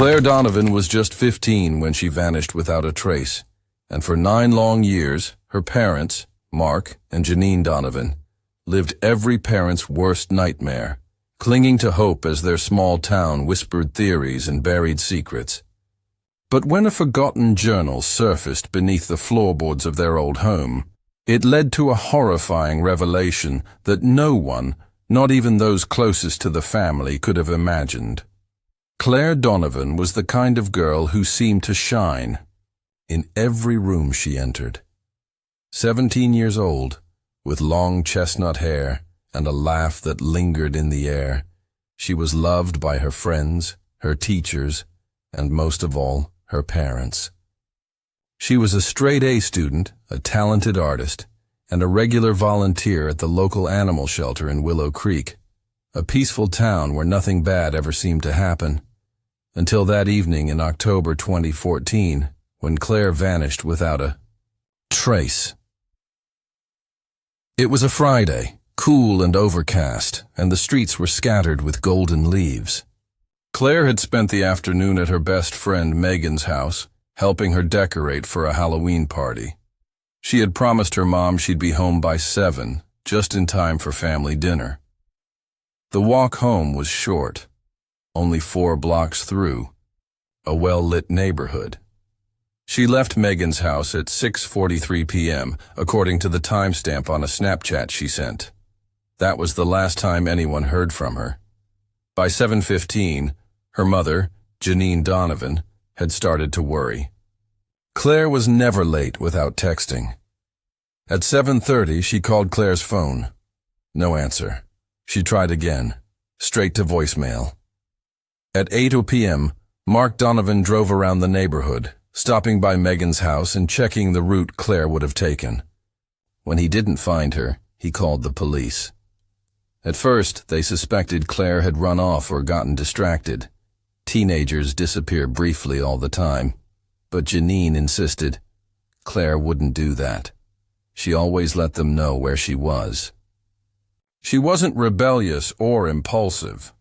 Claire Donovan was just 15 when she vanished without a trace, and for 9 long years, her parents, Mark and Janine Donovan, lived every parent's worst nightmare, clinging to hope as their small town whispered theories and buried secrets. But when a forgotten journal surfaced beneath the floorboards of their old home, it led to a horrifying revelation that no one, not even those closest to the family, could have imagined. Claire Donovan was the kind of girl who seemed to shine in every room she entered. 17 years old, with long chestnut hair and a laugh that lingered in the air, she was loved by her friends, her teachers, and most of all, her parents. She was a straight-A student, a talented artist, and a regular volunteer at the local animal shelter in Willow Creek, a peaceful town where nothing bad ever seemed to happen, until that evening in October 2014, when Claire vanished without a trace. It was a Friday, cool and overcast, and the streets were scattered with golden leaves. Claire had spent the afternoon at her best friend Megan's house, helping her decorate for a Halloween party. She had promised her mom she'd be home by 7, just in time for family dinner. The walk home was short, only 4 blocks through, a well-lit neighborhood. She left Megan's house at 6:43 p.m., according to the timestamp on a Snapchat she sent. That was the last time anyone heard from her. By 7:15, her mother, Janine Donovan, had started to worry. Claire was never late without texting. At 7:30, she called Claire's phone. No answer. She tried again, straight to voicemail. At 8 p.m., Mark Donovan drove around the neighborhood, stopping by Megan's house and checking the route Claire would have taken. When he didn't find her, he called the police. At first, they suspected Claire had run off or gotten distracted. Teenagers disappear briefly all the time, but Janine insisted Claire wouldn't do that. She always let them know where she was. She wasn't rebellious or impulsive.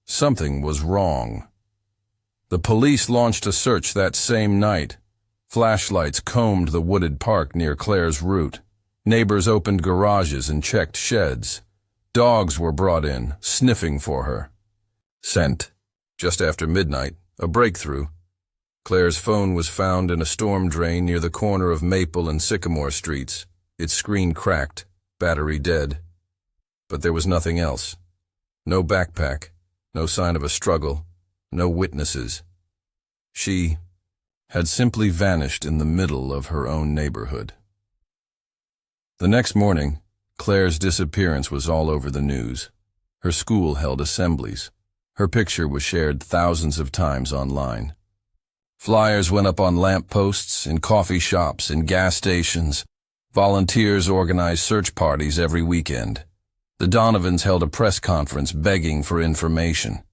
Something was wrong. The police launched a search that same night. Flashlights combed the wooded park near Claire's route. Neighbors opened garages and checked sheds. Dogs were brought in, sniffing for her. Scent. Just after midnight, a breakthrough. Claire's phone was found in a storm drain near the corner of Maple and Sycamore Streets, its screen cracked, battery dead. But there was nothing else. No backpack, no sign of a struggle, no witnesses. She had simply vanished in the middle of her own neighborhood. The next morning, Claire's disappearance was all over the news. Her school held assemblies. Her picture was shared thousands of times online. Flyers went up on lampposts, in coffee shops, in gas stations. Volunteers organized search parties every weekend. The Donovans held a press conference begging for information.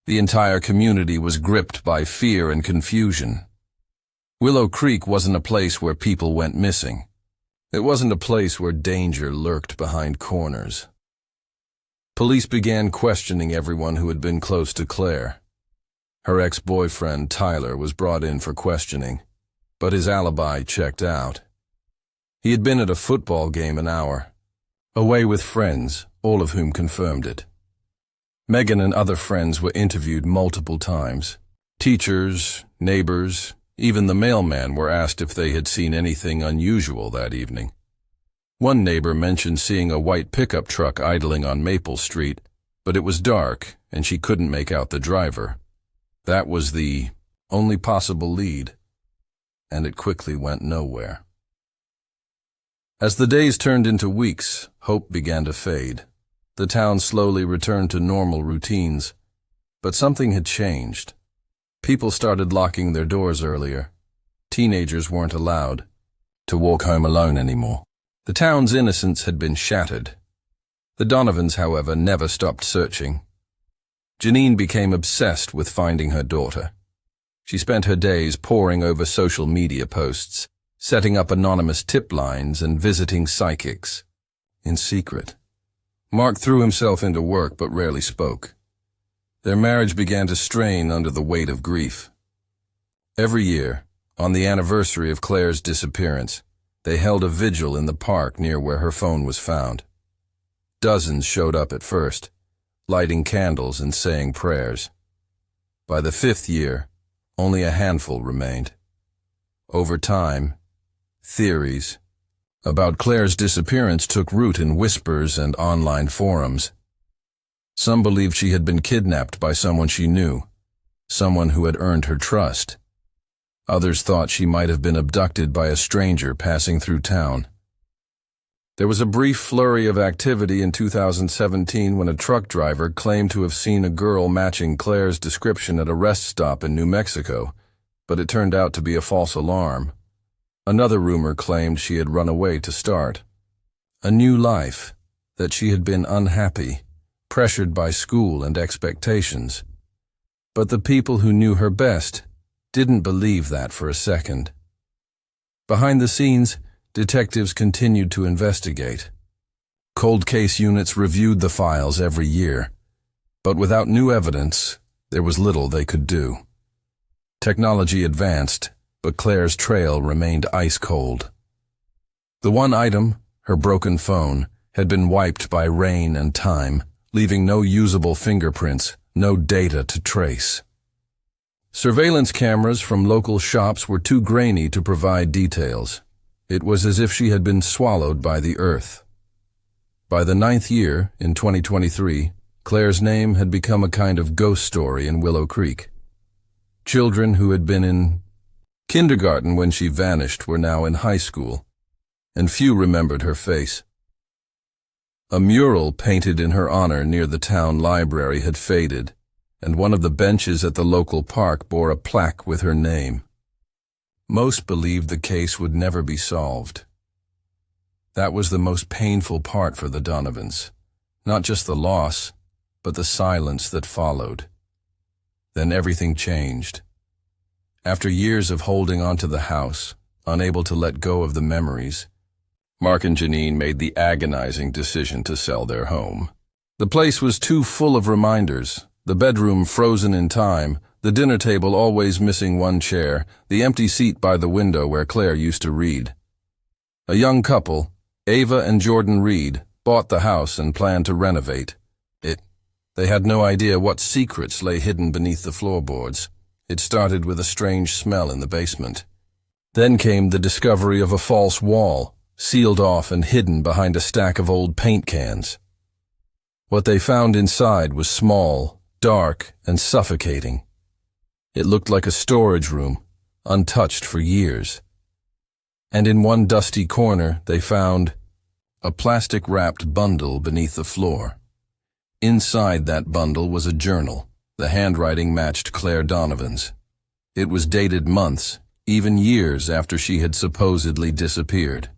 The entire community was gripped by fear and confusion. Willow Creek wasn't a place where people went missing. It wasn't a place where danger lurked behind corners. Police began questioning everyone who had been close to Claire. Her ex-boyfriend, Tyler, was brought in for questioning, but his alibi checked out. He had been at a football game an hour, away with friends, all of whom confirmed it. Megan and other friends were interviewed multiple times. Teachers, neighbors, even the mailman were asked if they had seen anything unusual that evening. One neighbor mentioned seeing a white pickup truck idling on Maple Street, but it was dark and she couldn't make out the driver. That was the only possible lead, and it quickly went nowhere. As the days turned into weeks, hope began to fade. The town slowly returned to normal routines, but something had changed. People started locking their doors earlier. Teenagers weren't allowed to walk home alone anymore. The town's innocence had been shattered. The Donovans, however, never stopped searching. Janine became obsessed with finding her daughter. She spent her days poring over social media posts, setting up anonymous tip lines and visiting psychics. In secret. Mark threw himself into work but rarely spoke. Their marriage began to strain under the weight of grief. Every year, on the anniversary of Claire's disappearance, they held a vigil in the park near where her phone was found. Dozens showed up at first, lighting candles and saying prayers. By the 5th year, only a handful remained. Over time, theories about Claire's disappearance took root in whispers and online forums. Some believed she had been kidnapped by someone she knew, someone who had earned her trust. Others thought she might have been abducted by a stranger passing through town. There was a brief flurry of activity in 2017 when a truck driver claimed to have seen a girl matching Claire's description at a rest stop in New Mexico, but it turned out to be a false alarm. Another rumor claimed she had run away to start a new life, that she had been unhappy, pressured by school and expectations. But the people who knew her best didn't believe that for a second. Behind the scenes, detectives continued to investigate. Cold case units reviewed the files every year, but without new evidence, there was little they could do. Technology advanced, but Claire's trail remained ice cold. The one item, her broken phone, had been wiped by rain and time, leaving no usable fingerprints, no data to trace. Surveillance cameras from local shops were too grainy to provide details. It was as if she had been swallowed by the earth. By the 9th year, in 2023, Claire's name had become a kind of ghost story in Willow Creek. Children who had been in kindergarten when she vanished were now in high school, and few remembered her face. A mural painted in her honor near the town library had faded, and one of the benches at the local park bore a plaque with her name. Most believed the case would never be solved. That was the most painful part for the Donovans, not just the loss, but the silence that followed. Then everything changed. After years of holding on to the house, unable to let go of the memories, Mark and Janine made the agonizing decision to sell their home. The place was too full of reminders, the bedroom frozen in time, the dinner table always missing one chair, the empty seat by the window where Claire used to read. A young couple, Ava and Jordan Reed, bought the house and planned to renovate it. They had no idea what secrets lay hidden beneath the floorboards. It started with a strange smell in the basement. Then came the discovery of a false wall, sealed off and hidden behind a stack of old paint cans. What they found inside was small, dark, and suffocating. It looked like a storage room, untouched for years. And in one dusty corner they found a plastic-wrapped bundle beneath the floor. Inside that bundle was a journal. The handwriting matched Claire Donovan's. It was dated months, even years after she had supposedly disappeared.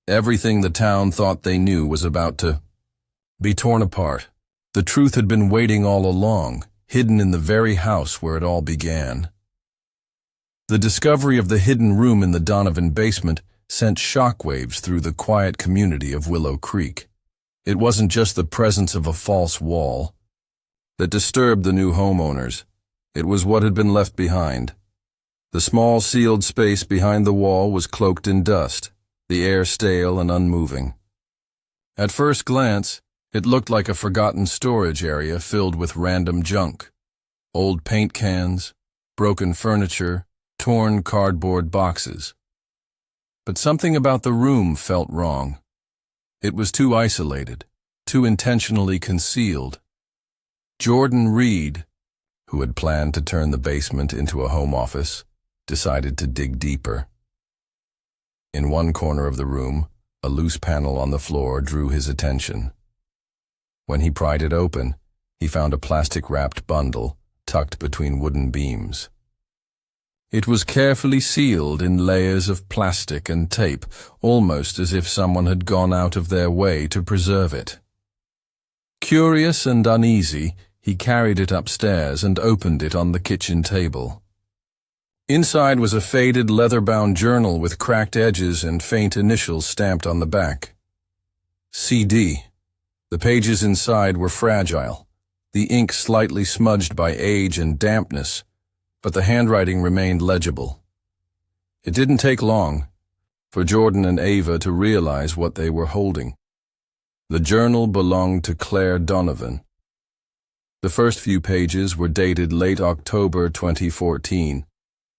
Everything the town thought they knew was about to be torn apart. The truth had been waiting all along, hidden in the very house where it all began. The discovery of the hidden room in the Donovan basement sent shockwaves through the quiet community of Willow Creek. It wasn't just the presence of a false wall that disturbed the new homeowners. It was what had been left behind. The small sealed space behind the wall was cloaked in dust, the air stale and unmoving. At first glance, it looked like a forgotten storage area filled with random junk. Old paint cans, broken furniture, torn cardboard boxes. But something about the room felt wrong. It was too isolated, too intentionally concealed. Jordan Reed, who had planned to turn the basement into a home office, decided to dig deeper. In one corner of the room, a loose panel on the floor drew his attention. When he pried it open, he found a plastic-wrapped bundle tucked between wooden beams. It was carefully sealed in layers of plastic and tape, almost as if someone had gone out of their way to preserve it. Curious and uneasy, he carried it upstairs and opened it on the kitchen table. Inside was a faded leather-bound journal with cracked edges and faint initials stamped on the back. CD. The pages inside were fragile, the ink slightly smudged by age and dampness, but the handwriting remained legible. It didn't take long for Jordan and Ava to realize what they were holding. The journal belonged to Claire Donovan. The first few pages were dated late October 2014,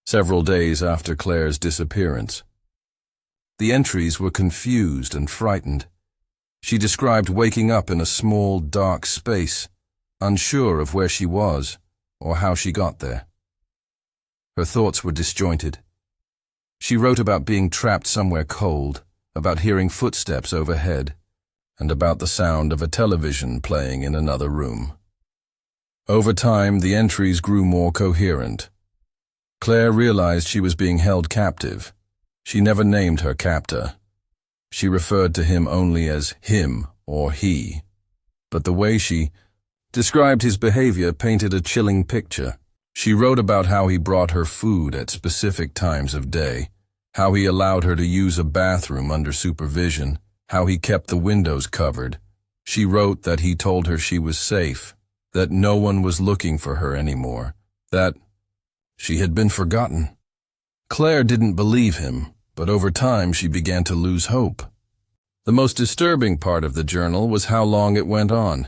several days after Claire's disappearance. The entries were confused and frightened. She described waking up in a small, dark space, unsure of where she was or how she got there. Her thoughts were disjointed. She wrote about being trapped somewhere cold, about hearing footsteps overhead, and about the sound of a television playing in another room. Over time, the entries grew more coherent. Claire realized she was being held captive. She never named her captor. She referred to him only as him or he. But the way she described his behavior painted a chilling picture. She wrote about how he brought her food at specific times of day, how he allowed her to use a bathroom under supervision, how he kept the windows covered. She wrote that he told her she was safe, that no one was looking for her anymore, that she had been forgotten. Claire didn't believe him, but over time she began to lose hope. The most disturbing part of the journal was how long it went on.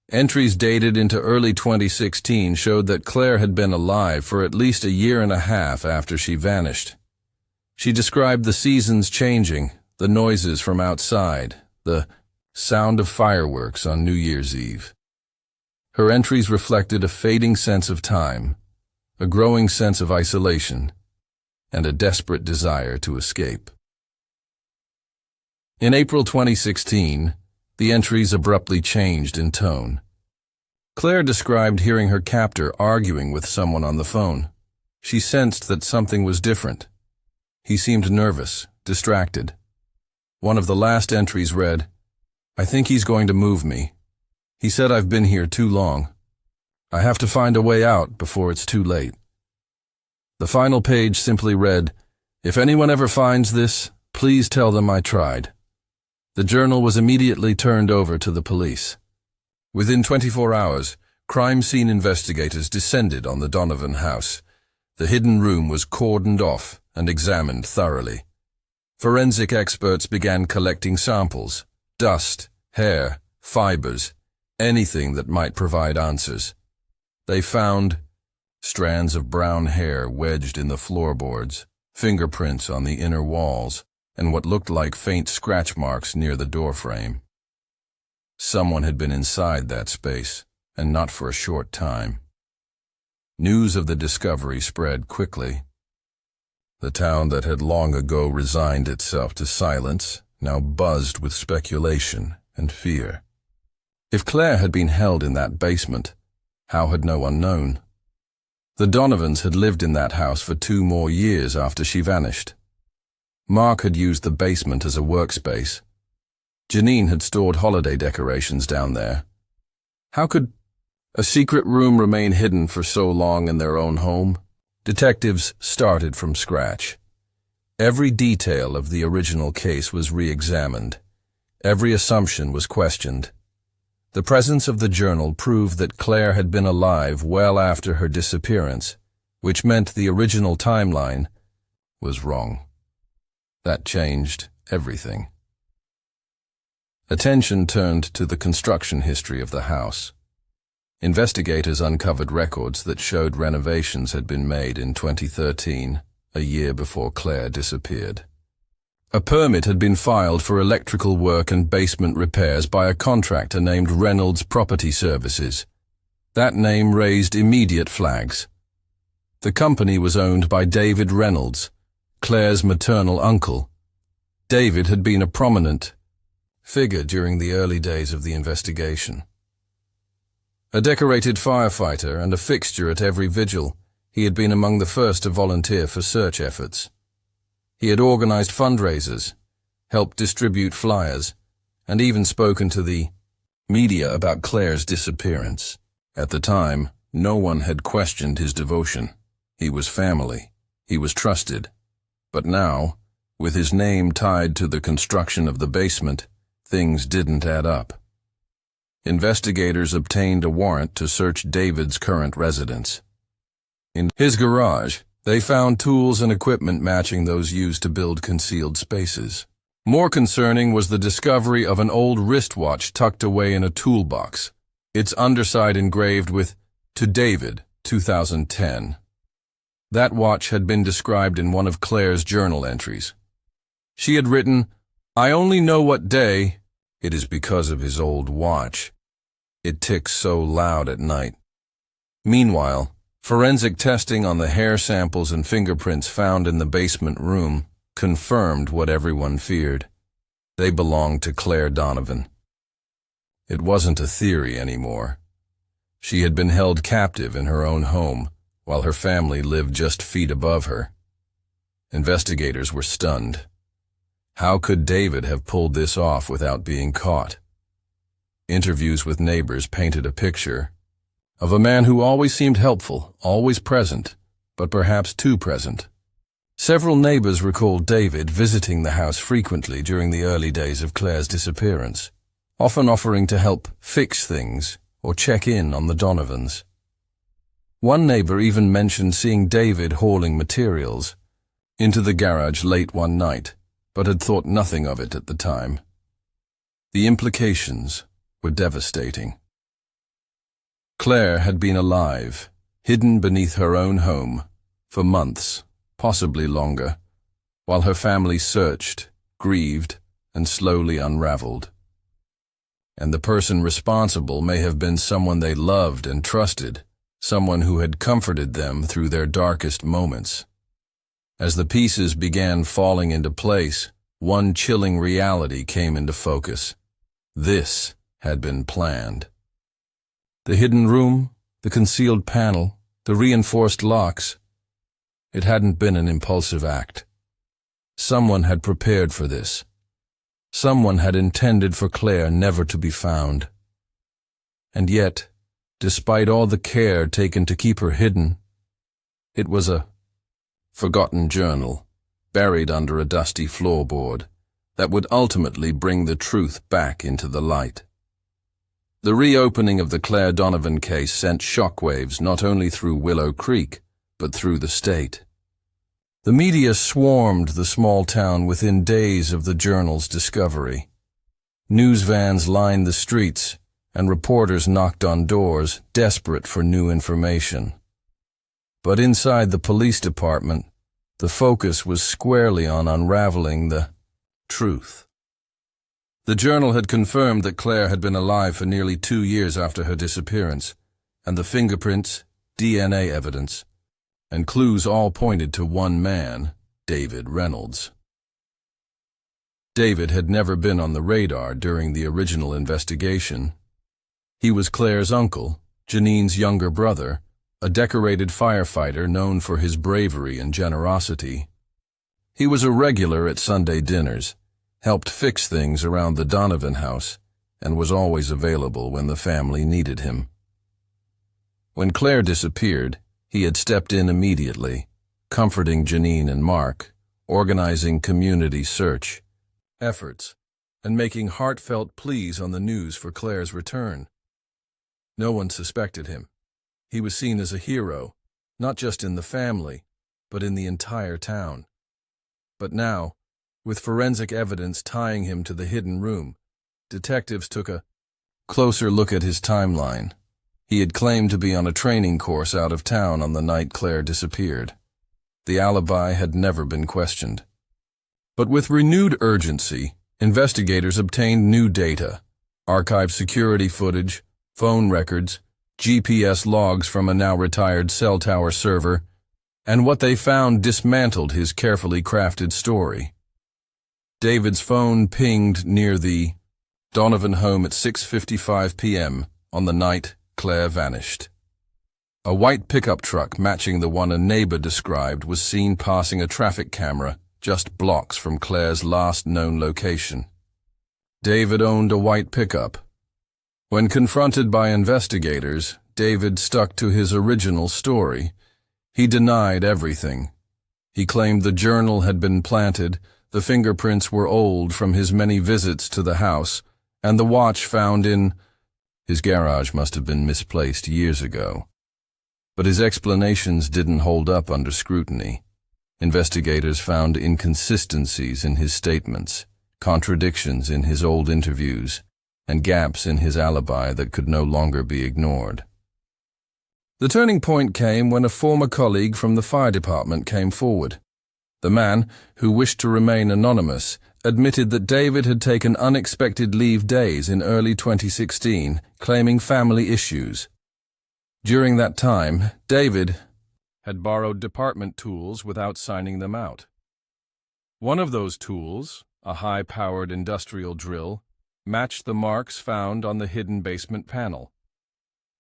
Entries dated into early 2016 showed that Claire had been alive for at least a year and a half after she vanished. She described the seasons changing, the noises from outside, the sound of fireworks on New Year's Eve. Her entries reflected a fading sense of time, a growing sense of isolation, and a desperate desire to escape. In April 2016, the entries abruptly changed in tone. Claire described hearing her captor arguing with someone on the phone. She sensed that something was different. He seemed nervous, distracted. One of the last entries read, "I think he's going to move me. He said I've been here too long. I have to find a way out before it's too late." The final page simply read, "If anyone ever finds this, please tell them I tried." The journal was immediately turned over to the police. Within 24 hours, crime scene investigators descended on the Donovan house. The hidden room was cordoned off and examined thoroughly. Forensic experts began collecting samples, dust, hair, fibers, anything that might provide answers. They found strands of brown hair wedged in the floorboards, fingerprints on the inner walls, and what looked like faint scratch marks near the doorframe. Someone had been inside that space, and not for a short time. News of the discovery spread quickly. The town that had long ago resigned itself to silence now buzzed with speculation and fear. If Claire had been held in that basement, how had no one known? The Donovans had lived in that house for 2 more years after she vanished. Mark had used the basement as a workspace. Janine had stored holiday decorations down there. How could a secret room remain hidden for so long in their own home? Detectives started from scratch. Every detail of the original case was re-examined. Every assumption was questioned. The presence of the journal proved that Claire had been alive well after her disappearance, which meant the original timeline was wrong. That changed everything. Attention turned to the construction history of the house. Investigators uncovered records that showed renovations had been made in 2013, a year before Claire disappeared. A permit had been filed for electrical work and basement repairs by a contractor named Reynolds Property Services. That name raised immediate flags. The company was owned by David Reynolds, Claire's maternal uncle. David had been a prominent figure during the early days of the investigation. A decorated firefighter and a fixture at every vigil, he had been among the first to volunteer for search efforts. He had organized fundraisers, helped distribute flyers, and even spoken to the media about Claire's disappearance. At the time, no one had questioned his devotion. He was family. He was trusted. But now, with his name tied to the construction of the basement, things didn't add up. investigators obtained a warrant to search David's current residence. In his garage, they found tools and equipment matching those used to build concealed spaces. More concerning was the discovery of an old wristwatch tucked away in a toolbox, its underside engraved with, "To David, 2010. That watch had been described in one of Claire's journal entries. She had written, "I only know what day. It is because of his old watch. It ticks so loud at night." Meanwhile, forensic testing on the hair samples and fingerprints found in the basement room confirmed what everyone feared. They belonged to Claire Donovan. It wasn't a theory anymore. She had been held captive in her own home, while her family lived just feet above her. Investigators were stunned. How could David have pulled this off without being caught? Interviews with neighbors painted a picture of a man who always seemed helpful, always present, but perhaps too present. Several neighbors recalled David visiting the house frequently during the early days of Claire's disappearance, often offering to help fix things or check in on the Donovans. One neighbor even mentioned seeing David hauling materials into the garage late one night, but had thought nothing of it at the time. The implications were devastating. Claire had been alive, hidden beneath her own home, for months, possibly longer, while her family searched, grieved, and slowly unraveled. And the person responsible may have been someone they loved and trusted, someone who had comforted them through their darkest moments. As the pieces began falling into place, one chilling reality came into focus. This had been planned. The hidden room, the concealed panel, the reinforced locks. It hadn't been an impulsive act. Someone had prepared for this. Someone had intended for Claire never to be found. And yet, despite all the care taken to keep her hidden, it was a forgotten journal, buried under a dusty floorboard, that would ultimately bring the truth back into the light. The reopening of the Claire Donovan case sent shockwaves not only through Willow Creek, but through the state. The media swarmed the small town within days of the journal's discovery. News vans lined the streets, and reporters knocked on doors, desperate for new information. But inside the police department, the focus was squarely on unraveling the truth. The journal had confirmed that Claire had been alive for nearly 2 years after her disappearance, and the fingerprints, DNA evidence, and clues all pointed to one man, David Reynolds. David had never been on the radar during the original investigation. He was Claire's uncle, Janine's younger brother, a decorated firefighter known for his bravery and generosity. He was a regular at Sunday dinners, helped fix things around the Donovan house, and was always available when the family needed him. When Claire disappeared, he had stepped in immediately, comforting Janine and Mark, organizing community search efforts, and making heartfelt pleas on the news for Claire's return. No one suspected him. He was seen as a hero, not just in the family, but in the entire town. But now, with forensic evidence tying him to the hidden room, detectives took a closer look at his timeline. He had claimed to be on a training course out of town on the night Claire disappeared. The alibi had never been questioned. But with renewed urgency, investigators obtained new data, archived security footage, phone records, GPS logs from a now-retired cell tower server, and what they found dismantled his carefully crafted story. David's phone pinged near the Donovan home at 6:55 p.m. on the night Claire vanished. A white pickup truck matching the one a neighbor described was seen passing a traffic camera just blocks from Claire's last known location. David owned a white pickup. When confronted by investigators, David stuck to his original story. He denied everything. He claimed the journal had been planted, the fingerprints were old from his many visits to the house, and the watch found in His garage must have been misplaced years ago. But his explanations didn't hold up under scrutiny. Investigators found inconsistencies in his statements, contradictions in his old interviews, and gaps in his alibi that could no longer be ignored. The turning point came when a former colleague from the fire department came forward. The man, who wished to remain anonymous, admitted that David had taken unexpected leave days in early 2016, claiming family issues. During that time, David had borrowed department tools without signing them out. One of those tools, a high-powered industrial drill, matched the marks found on the hidden basement panel.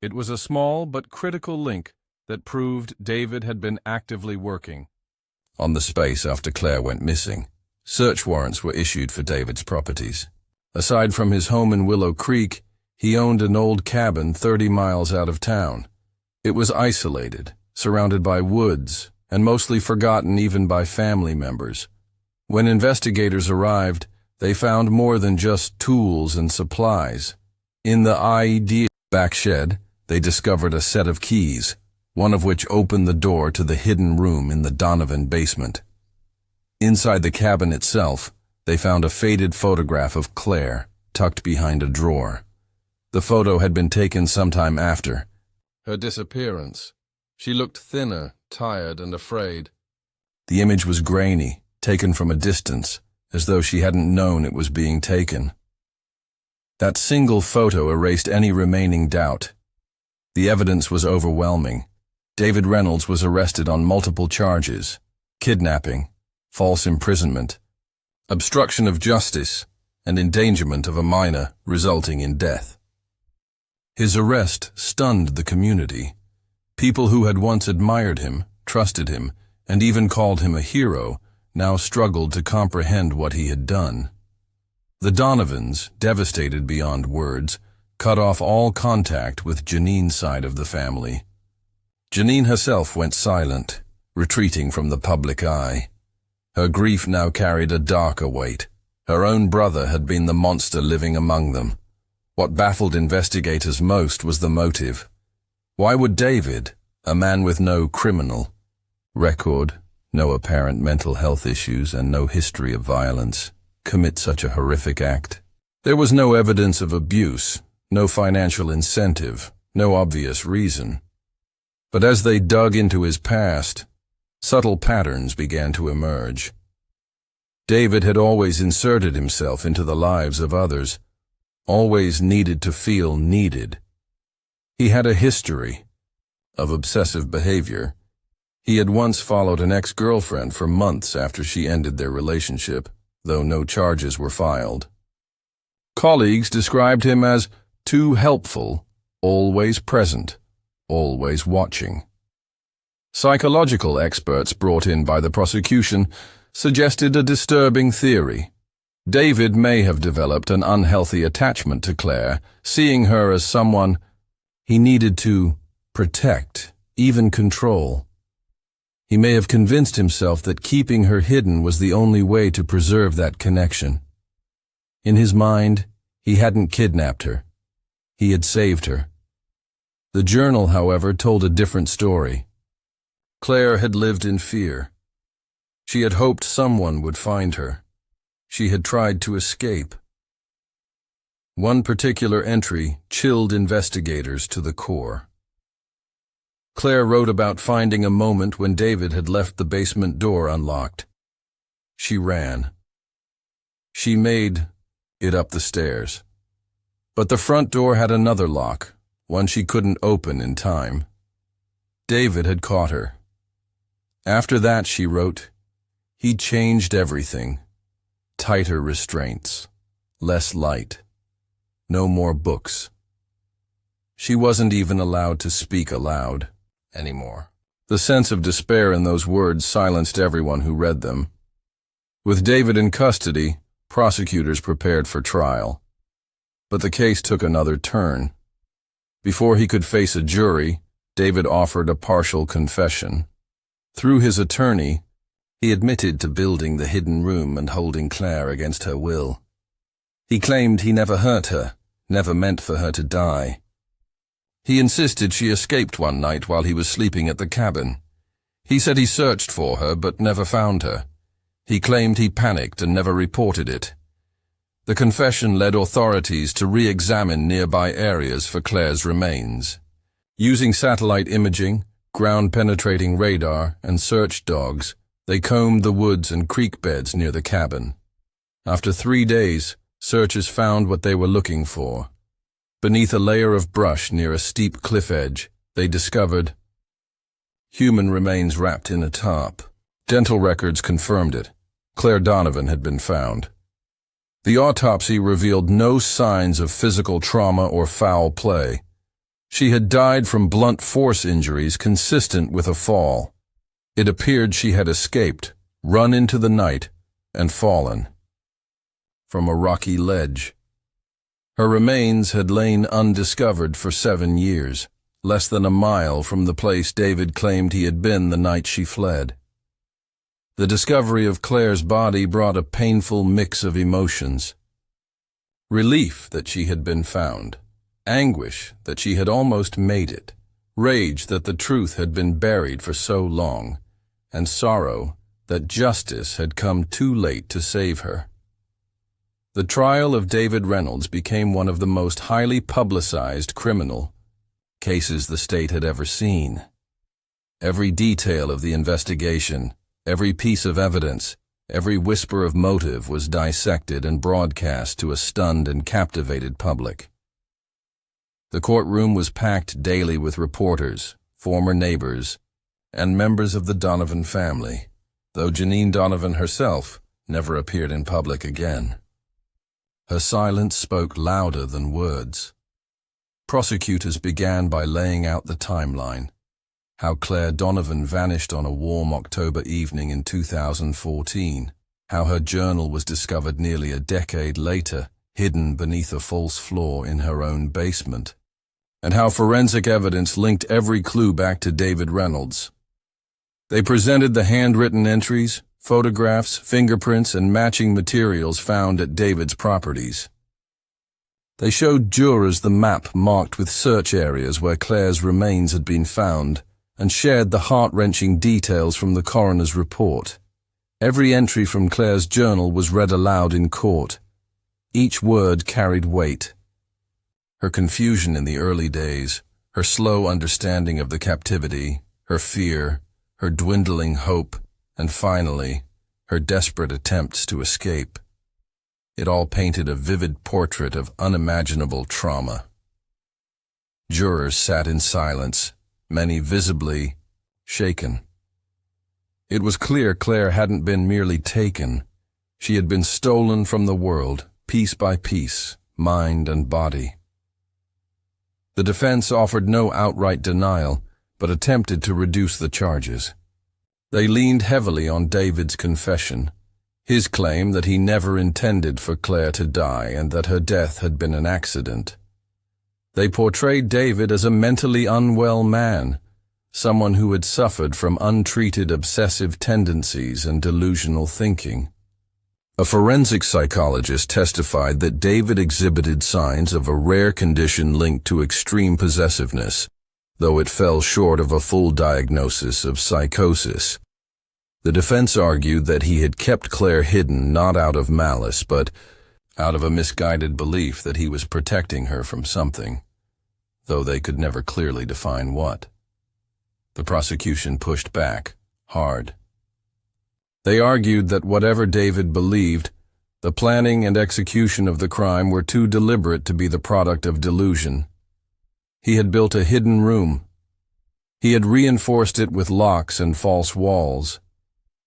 It was a small but critical link that proved David had been actively working on the space after Claire went missing. Search warrants were issued for David's properties. Aside from his home in Willow Creek, he owned an old cabin 30 miles out of town. It was isolated, surrounded by woods, and mostly forgotten even by family members. When investigators arrived, they found more than just tools and supplies. In the IED back shed, they discovered a set of keys, one of which opened the door to the hidden room in the Donovan basement. Inside the cabin itself, they found a faded photograph of Claire, tucked behind a drawer. The photo had been taken sometime after her disappearance. She looked thinner, tired, and afraid. The image was grainy, taken from a distance, as though she hadn't known it was being taken. That single photo erased any remaining doubt. The evidence was overwhelming. David Reynolds was arrested on multiple charges: kidnapping, false imprisonment, obstruction of justice, and endangerment of a minor, resulting in death. His arrest stunned the community. People who had once admired him, trusted him, and even called him a hero, now struggled to comprehend what he had done. The Donovans, devastated beyond words, cut off all contact with Janine's side of the family. Janine herself went silent, retreating from the public eye. Her grief now carried a darker weight. Her own brother had been the monster living among them. What baffled investigators most was the motive. Why would David, a man with no criminal record, no apparent mental health issues, and no history of violence, commit such a horrific act? There was no evidence of abuse, no financial incentive, no obvious reason. But as they dug into his past, subtle patterns began to emerge. David had always inserted himself into the lives of others, always needed to feel needed. He had a history of obsessive behavior. He had once followed an ex-girlfriend for months after she ended their relationship, though no charges were filed. Colleagues described him as too helpful, always present, always watching. Psychological experts brought in by the prosecution suggested a disturbing theory. David may have developed an unhealthy attachment to Claire, seeing her as someone he needed to protect, even control. He may have convinced himself that keeping her hidden was the only way to preserve that connection. In his mind, he hadn't kidnapped her. He had saved her. The journal, however, told a different story. Claire had lived in fear. She had hoped someone would find her. She had tried to escape. One particular entry chilled investigators to the core. Claire wrote about finding a moment when David had left the basement door unlocked. She ran. She made it up the stairs. But the front door had another lock, one she couldn't open in time. David had caught her. After that, she wrote, he changed everything. Tighter restraints, less light, no more books. She wasn't even allowed to speak aloud anymore. The sense of despair in those words silenced everyone who read them. With David in custody, prosecutors prepared for trial. But the case took another turn. Before he could face a jury, David offered a partial confession. Through his attorney, he admitted to building the hidden room and holding Claire against her will. He claimed he never hurt her, never meant for her to die. He insisted she escaped one night while he was sleeping at the cabin. He said he searched for her but never found her. He claimed he panicked and never reported it. The confession led authorities to re-examine nearby areas for Claire's remains. Using satellite imaging, ground-penetrating radar, and search dogs, they combed the woods and creek beds near the cabin. After 3 days, searchers found what they were looking for. Beneath a layer of brush near a steep cliff edge, they discovered human remains wrapped in a tarp. Dental records confirmed it. Claire Donovan had been found. The autopsy revealed no signs of physical trauma or foul play. She had died from blunt force injuries consistent with a fall. It appeared she had escaped, run into the night, and fallen from a rocky ledge. Her remains had lain undiscovered for 7 years, less than a mile from the place David claimed he had been the night she fled. The discovery of Claire's body brought a painful mix of emotions. Relief that she had been found, anguish that she had almost made it, rage that the truth had been buried for so long, and sorrow that justice had come too late to save her. The trial of David Reynolds became one of the most highly publicized criminal cases the state had ever seen. Every detail of the investigation, every piece of evidence, every whisper of motive was dissected and broadcast to a stunned and captivated public. The courtroom was packed daily with reporters, former neighbors, and members of the Donovan family, though Janine Donovan herself never appeared in public again. Her silence spoke louder than words. Prosecutors began by laying out the timeline, how Claire Donovan vanished on a warm October evening in 2014, how her journal was discovered nearly a decade later, hidden beneath a false floor in her own basement, and how forensic evidence linked every clue back to David Reynolds. They presented the handwritten entries, photographs, fingerprints, and matching materials found at David's properties. They showed jurors the map marked with search areas where Claire's remains had been found, and shared the heart-wrenching details from the coroner's report. Every entry from Claire's journal was read aloud in court. Each word carried weight. Her confusion in the early days, her slow understanding of the captivity, her fear, her dwindling hope, and finally, her desperate attempts to escape. It all painted a vivid portrait of unimaginable trauma. Jurors sat in silence, many visibly shaken. It was clear Claire hadn't been merely taken. She had been stolen from the world, piece by piece, mind and body. The defense offered no outright denial, but attempted to reduce the charges. They leaned heavily on David's confession, his claim that he never intended for Claire to die and that her death had been an accident. They portrayed David as a mentally unwell man, someone who had suffered from untreated obsessive tendencies and delusional thinking. A forensic psychologist testified that David exhibited signs of a rare condition linked to extreme possessiveness, though it fell short of a full diagnosis of psychosis. The defense argued that he had kept Claire hidden not out of malice, but out of a misguided belief that he was protecting her from something, though they could never clearly define what. The prosecution pushed back, hard. They argued that whatever David believed, the planning and execution of the crime were too deliberate to be the product of delusion. He had built a hidden room. He had reinforced it with locks and false walls.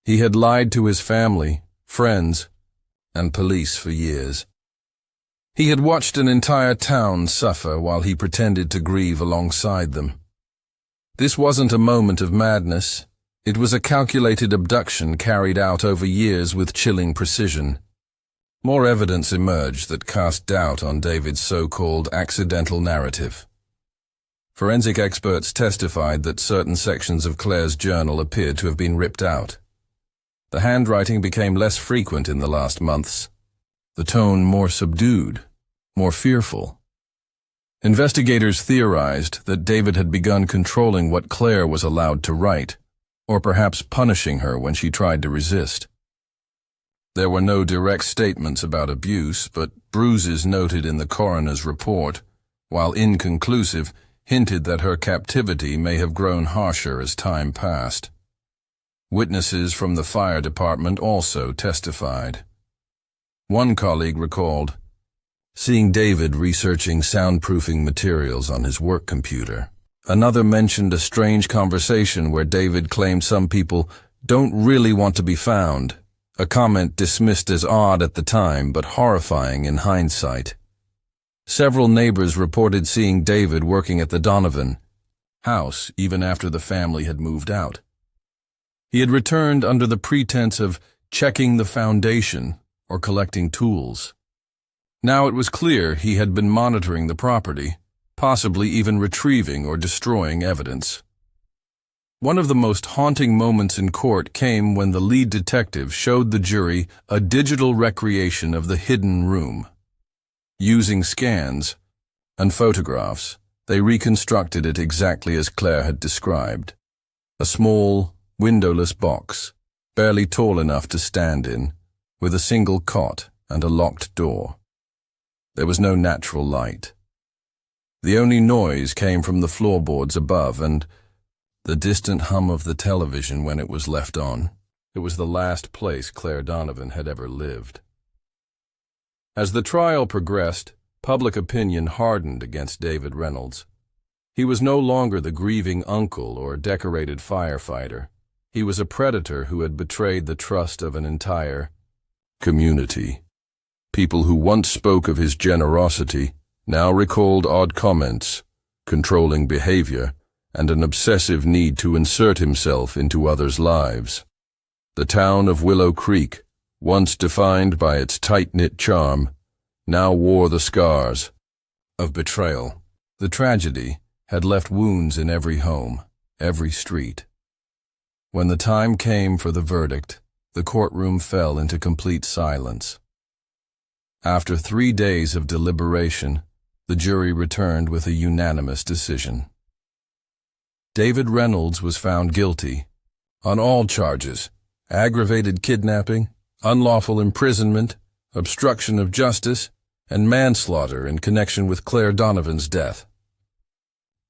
He had lied to his family, friends, and police for years. He had watched an entire town suffer while he pretended to grieve alongside them. This wasn't a moment of madness. It was a calculated abduction carried out over years with chilling precision. More evidence emerged that cast doubt on David's so-called accidental narrative. Forensic experts testified that certain sections of Claire's journal appeared to have been ripped out. The handwriting became less frequent in the last months, the tone more subdued, more fearful. Investigators theorized that David had begun controlling what Claire was allowed to write, or perhaps punishing her when she tried to resist. There were no direct statements about abuse, but bruises noted in the coroner's report, while inconclusive, hinted that her captivity may have grown harsher as time passed. Witnesses from the fire department also testified. One colleague recalled seeing David researching soundproofing materials on his work computer. Another mentioned a strange conversation where David claimed some people don't really want to be found, a comment dismissed as odd at the time but horrifying in hindsight. Several neighbors reported seeing David working at the Donovan house even after the family had moved out. He had returned under the pretense of checking the foundation or collecting tools. Now it was clear he had been monitoring the property, possibly even retrieving or destroying evidence. One of the most haunting moments in court came when the lead detective showed the jury a digital recreation of the hidden room. Using scans and photographs, they reconstructed it exactly as Claire had described. A small, windowless box, barely tall enough to stand in, with a single cot and a locked door. There was no natural light. The only noise came from the floorboards above and the distant hum of the television when it was left on. It was the last place Claire Donovan had ever lived. As the trial progressed, public opinion hardened against David Reynolds. He was no longer the grieving uncle or decorated firefighter. He was a predator who had betrayed the trust of an entire community. People who once spoke of his generosity now recalled odd comments, controlling behavior, and an obsessive need to insert himself into others' lives. The town of Willow Creek, once defined by its tight-knit charm, now wore the scars of betrayal. The tragedy had left wounds in every home, every street. When the time came for the verdict, the courtroom fell into complete silence. After 3 days of deliberation, the jury returned with a unanimous decision. David Reynolds was found guilty on all charges: aggravated kidnapping, unlawful imprisonment, obstruction of justice, and manslaughter in connection with Claire Donovan's death.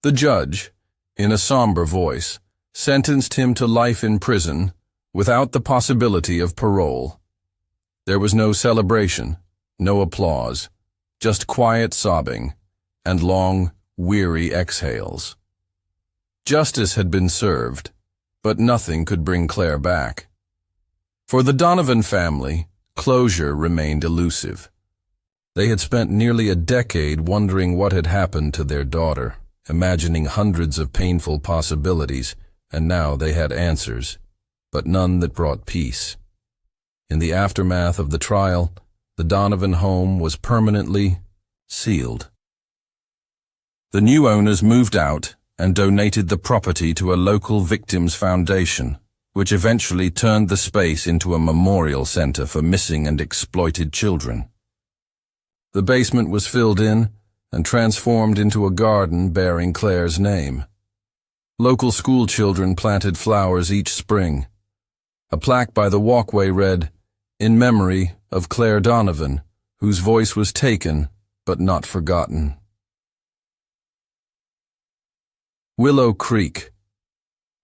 The judge, in a somber voice, sentenced him to life in prison without the possibility of parole. There was no celebration, no applause, just quiet sobbing and long, weary exhales. Justice had been served, but nothing could bring Claire back. For the Donovan family, closure remained elusive. They had spent nearly a decade wondering what had happened to their daughter, imagining hundreds of painful possibilities, and now they had answers, but none that brought peace. In the aftermath of the trial, the Donovan home was permanently sealed. The new owners moved out and donated the property to a local victims foundation, which eventually turned the space into a memorial center for missing and exploited children. The basement was filled in and transformed into a garden bearing Claire's name. Local school children planted flowers each spring. A plaque by the walkway read, "In memory of Claire Donovan, whose voice was taken but not forgotten." Willow Creek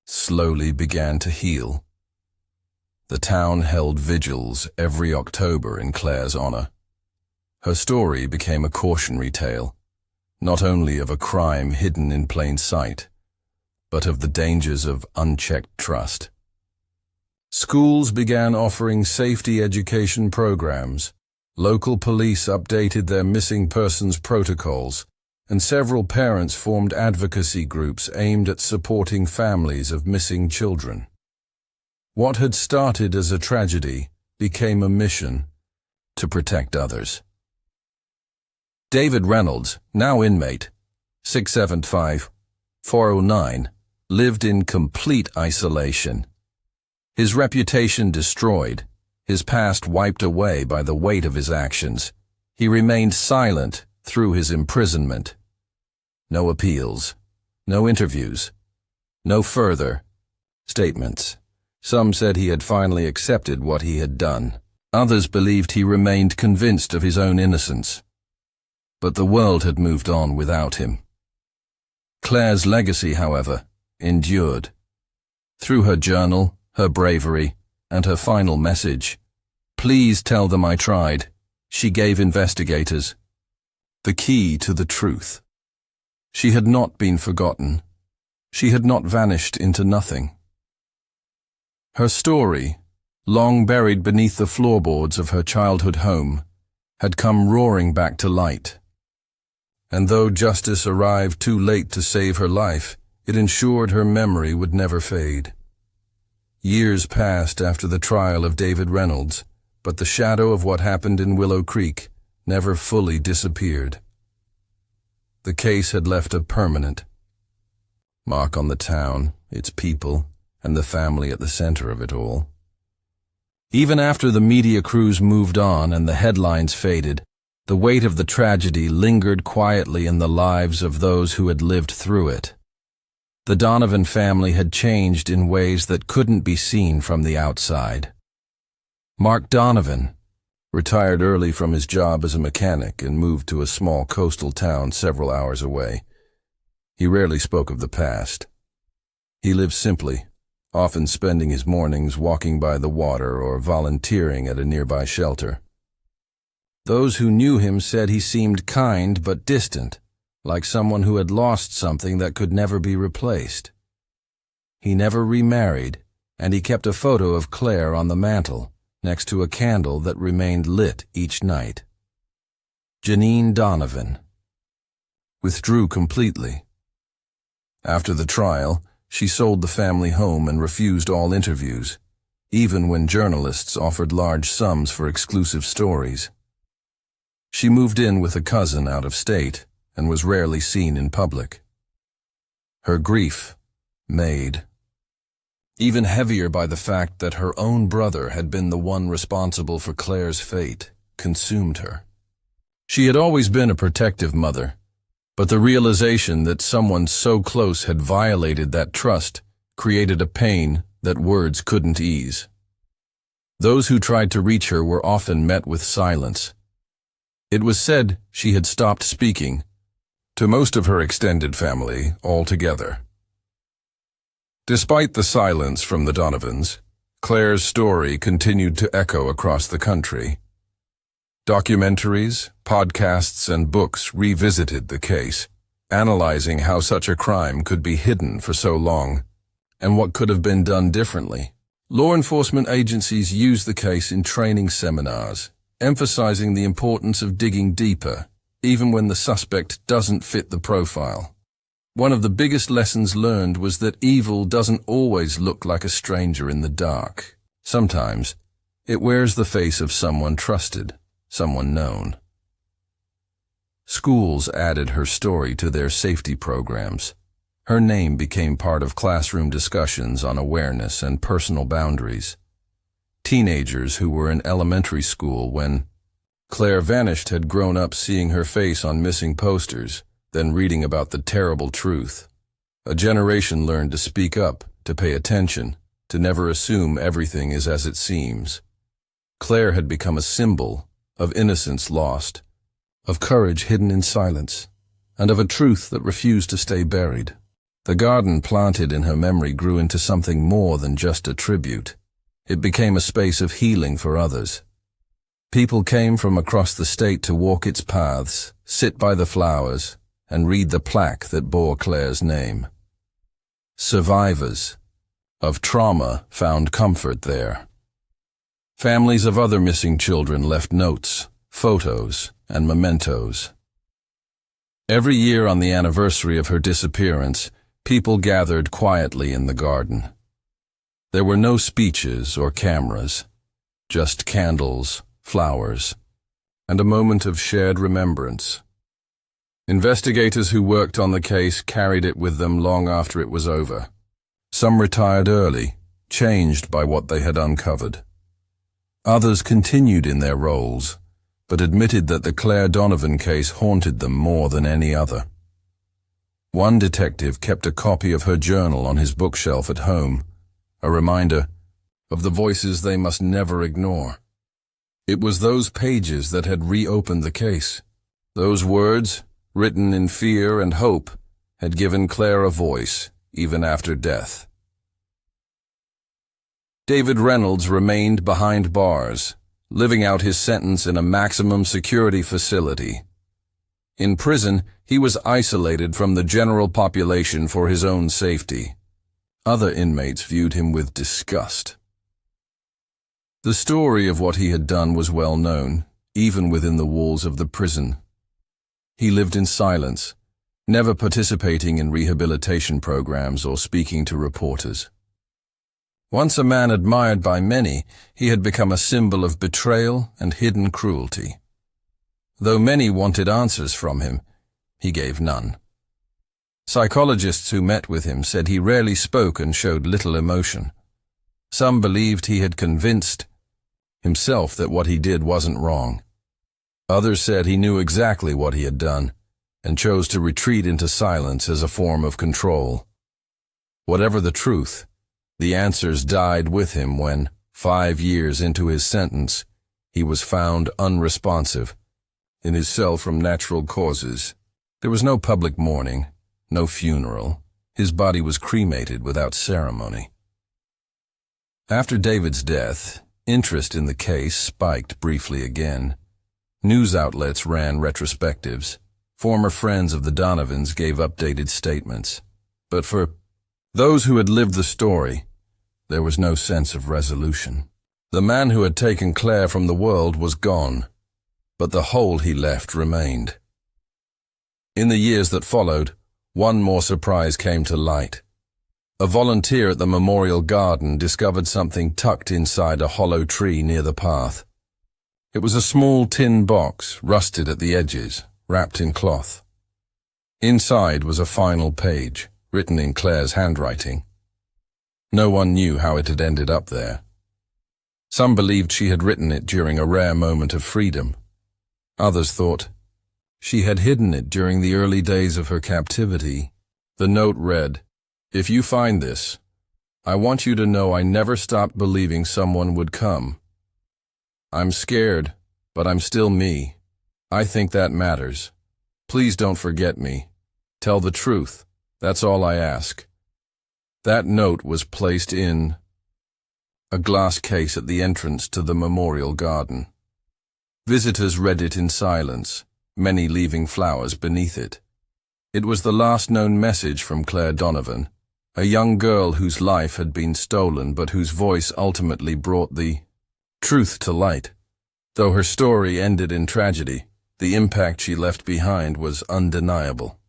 slowly began to heal. The town held vigils every October in Claire's honor. Her story became a cautionary tale, not only of a crime hidden in plain sight, but of the dangers of unchecked trust. Schools began offering safety education programs, local police updated their missing persons protocols, and several parents formed advocacy groups aimed at supporting families of missing children. What had started as a tragedy became a mission to protect others. David Reynolds, now inmate, 675-409, lived in complete isolation. His reputation destroyed, his past wiped away by the weight of his actions. He remained silent through his imprisonment, No appeals. No interviews. No further statements. Some said he had finally accepted what he had done. Others believed he remained convinced of his own innocence. But the world had moved on without him. Claire's legacy, however, endured. Through her journal, her bravery, and her final message, "Please tell them I tried," she gave investigators the key to the truth. She had not been forgotten. She had not vanished into nothing. Her story, long buried beneath the floorboards of her childhood home, had come roaring back to light. And though justice arrived too late to save her life, it ensured her memory would never fade. Years passed after the trial of David Reynolds, but the shadow of what happened in Willow Creek never fully disappeared. The case had left a permanent mark on the town, its people, and the family at the center of it all. Even after the media crews moved on and the headlines faded, the weight of the tragedy lingered quietly in the lives of those who had lived through it. The Donovan family had changed in ways that couldn't be seen from the outside. Mark Donovan retired early from his job as a mechanic and moved to a small coastal town several hours away. He rarely spoke of the past. He lived simply, often spending his mornings walking by the water or volunteering at a nearby shelter. Those who knew him said he seemed kind but distant, like someone who had lost something that could never be replaced. He never remarried, and he kept a photo of Claire on the mantel, next to a candle that remained lit each night. Janine Donovan withdrew completely. After the trial, she sold the family home and refused all interviews, even when journalists offered large sums for exclusive stories. She moved in with a cousin out of state and was rarely seen in public. Her grief, made even heavier by the fact that her own brother had been the one responsible for Claire's fate, consumed her. She had always been a protective mother, but the realization that someone so close had violated that trust created a pain that words couldn't ease. Those who tried to reach her were often met with silence. It was said she had stopped speaking to most of her extended family altogether. Despite the silence from the Donovans, Claire's story continued to echo across the country. Documentaries, podcasts, and books revisited the case, analyzing how such a crime could be hidden for so long, and what could have been done differently. Law enforcement agencies used the case in training seminars, emphasizing the importance of digging deeper, even when the suspect doesn't fit the profile. One of the biggest lessons learned was that evil doesn't always look like a stranger in the dark. Sometimes, it wears the face of someone trusted, someone known. Schools added her story to their safety programs. Her name became part of classroom discussions on awareness and personal boundaries. Teenagers who were in elementary school when Claire vanished had grown up seeing her face on missing posters, then reading about the terrible truth. A generation learned to speak up, to pay attention, to never assume everything is as it seems. Claire had become a symbol of innocence lost, of courage hidden in silence, and of a truth that refused to stay buried. The garden planted in her memory grew into something more than just a tribute. It became a space of healing for others. People came from across the state to walk its paths, sit by the flowers, and read the plaque that bore Claire's name. Survivors of trauma found comfort there. Families of other missing children left notes, photos, and mementos. Every year on the anniversary of her disappearance, people gathered quietly in the garden. There were no speeches or cameras, just candles, flowers, and a moment of shared remembrance. Investigators who worked on the case carried it with them long after it was over. Some retired early, changed by what they had uncovered. Others continued in their roles, but admitted that the Claire Donovan case haunted them more than any other. One detective kept a copy of her journal on his bookshelf at home, a reminder of the voices they must never ignore. It was those pages that had reopened the case. Those words, written in fear and hope, had given Claire a voice, even after death. David Reynolds remained behind bars, living out his sentence in a maximum security facility. In prison, he was isolated from the general population for his own safety. Other inmates viewed him with disgust. The story of what he had done was well known, even within the walls of the prison. He lived in silence, never participating in rehabilitation programs or speaking to reporters. Once a man admired by many, he had become a symbol of betrayal and hidden cruelty. Though many wanted answers from him, he gave none. Psychologists who met with him said he rarely spoke and showed little emotion. Some believed he had convinced himself that what he did wasn't wrong. Others said he knew exactly what he had done and chose to retreat into silence as a form of control. Whatever the truth, the answers died with him when, 5 years into his sentence, he was found unresponsive in his cell from natural causes. There was no public mourning, no funeral. His body was cremated without ceremony. After David's death, interest in the case spiked briefly again. News outlets ran retrospectives. Former friends of the Donovans gave updated statements. But for those who had lived the story, there was no sense of resolution. The man who had taken Claire from the world was gone, but the hole he left remained. In the years that followed, one more surprise came to light. A volunteer at the memorial garden discovered something tucked inside a hollow tree near the path. It was a small tin box, rusted at the edges, wrapped in cloth. Inside was a final page, written in Claire's handwriting. No one knew how it had ended up there. Some believed she had written it during a rare moment of freedom. Others thought she had hidden it during the early days of her captivity. The note read, "If you find this, I want you to know I never stopped believing someone would come. I'm scared, but I'm still me. I think that matters. Please don't forget me. Tell the truth. That's all I ask." That note was placed in a glass case at the entrance to the memorial garden. Visitors read it in silence, many leaving flowers beneath it. It was the last known message from Claire Donovan, a young girl whose life had been stolen but whose voice ultimately brought the truth to light. Though her story ended in tragedy, the impact she left behind was undeniable.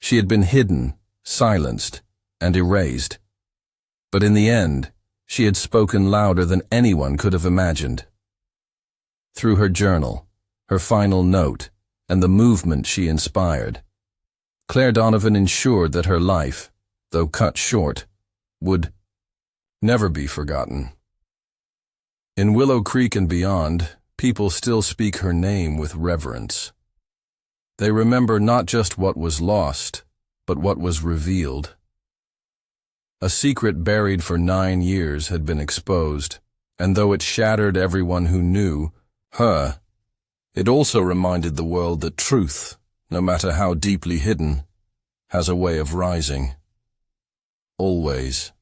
She had been hidden, silenced, and erased. But in the end, she had spoken louder than anyone could have imagined. Through her journal, her final note, and the movement she inspired, Claire Donovan ensured that her life, though cut short, would never be forgotten. In Willow Creek and beyond, people still speak her name with reverence. They remember not just what was lost, but what was revealed. A secret buried for 9 years had been exposed, and though it shattered everyone who knew her, it also reminded the world that truth, no matter how deeply hidden, has a way of rising. Always.